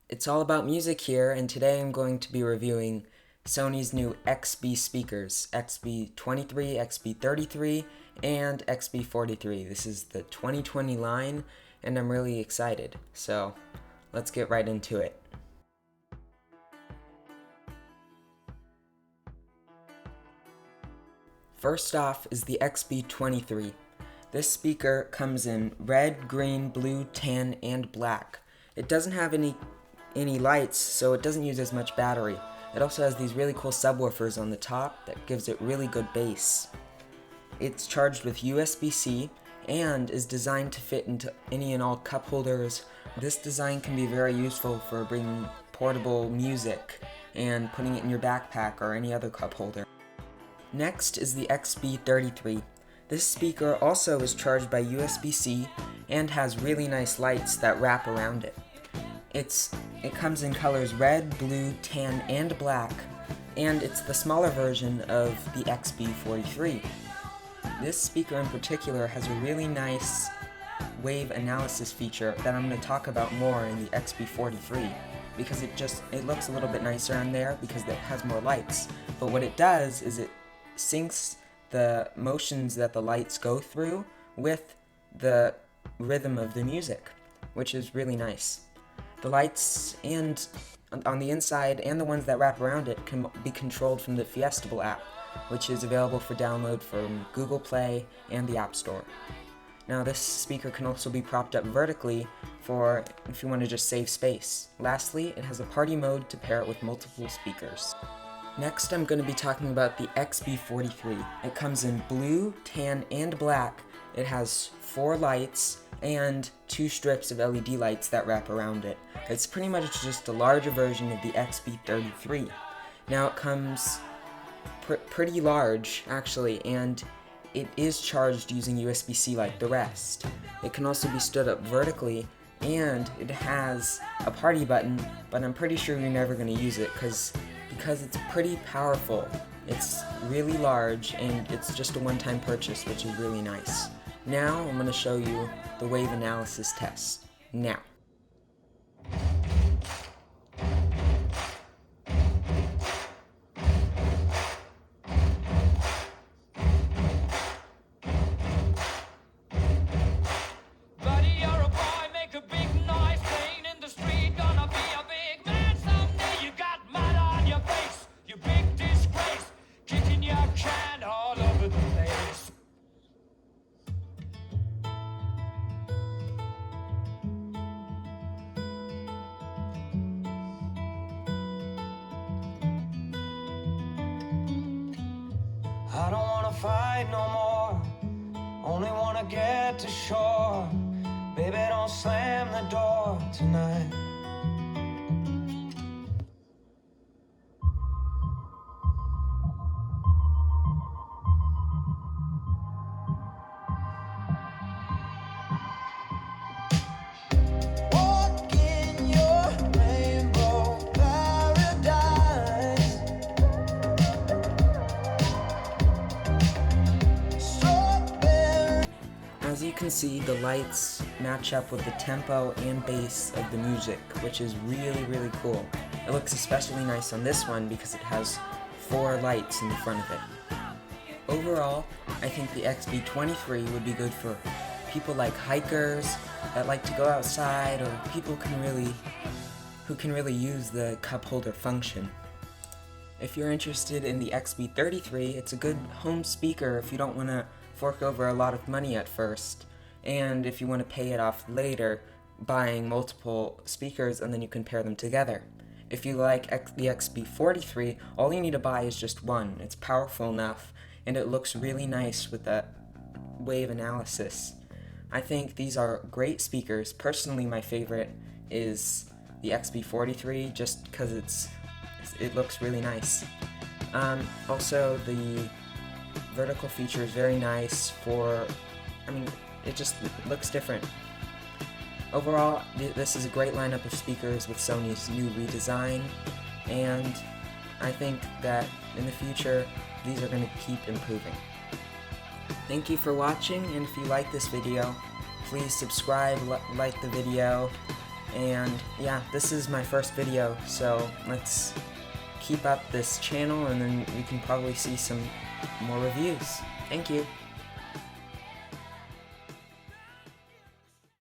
It's all about music here, and today I'm going to be reviewing Sony's new XB speakers, XB23, XB33, and XB43. This is the 2020 line, and I'm really excited, so let's get right into it. First off is the XB23. This speaker comes in red, green, blue, tan, and black. It doesn't have any lights, so it doesn't use as much battery. It also has these really cool subwoofers on the top that gives it really good bass. It's charged with USB-C and is designed to fit into any and all cup holders. This design can be very useful for bringing portable music and putting it in your backpack or any other cup holder. Next is the XB33. This speaker also is charged by USB-C and has really nice lights that wrap around it. It comes in colors red, blue, tan, and black, and it's the smaller version of the XB43. This speaker in particular has a really nice wave analysis feature that I'm going to talk about more in the XB43, because it looks a little bit nicer on there because it has more lights. But what it does is it syncs the motions that the lights go through with the rhythm of the music, which is really nice. The lights and on the inside and the ones that wrap around it can be controlled from the Fiestable app, which is available for download from Google Play and the App Store. Now this speaker can also be propped up vertically for if you want to just save space. Lastly, it has a party mode to pair it with multiple speakers. Next, I'm going to be talking about the XB43. It comes in blue, tan, and black. It has 4 lights and 2 strips of LED lights that wrap around it. It's pretty much just a larger version of the XB33. Now it comes pretty large, actually, and it is charged using USB-C like the rest. It can also be stood up vertically, and it has a party button, but I'm pretty sure you're never going to use it because it's pretty powerful. It's really large, and it's just a one-time purchase, which is really nice. Now I'm going to show you the wave analysis test. Now. I don't wanna fight no more, only wanna get to shore. Baby, don't slam the door tonight. Walk in your rainbow paradise. As you can see, the lights match up with the tempo and bass of the music, which is really, really cool. It looks especially nice on this one because it has 4 lights in the front of it. Overall, I think the XB23 would be good for people like hikers that like to go outside, or people who can really use the cup holder function. If you're interested in the XB33, it's a good home speaker if you don't want to fork over a lot of money at first, and if you want to pay it off later buying multiple speakers and then you can pair them together. If you like the XB43, all you need to buy is just one. It's powerful enough and it looks really nice with that wave analysis. I think these are great speakers. Personally, my favorite is the XB43 just because it looks really nice. Also, the vertical feature is very nice it just looks different. Overall, this is a great lineup of speakers with Sony's new redesign, and I think that in the future, these are going to keep improving. Thank you for watching, and if you like this video, please subscribe, like the video, And yeah, this is my first video, so let's keep up this channel and then we can probably see some more reviews. Thank you.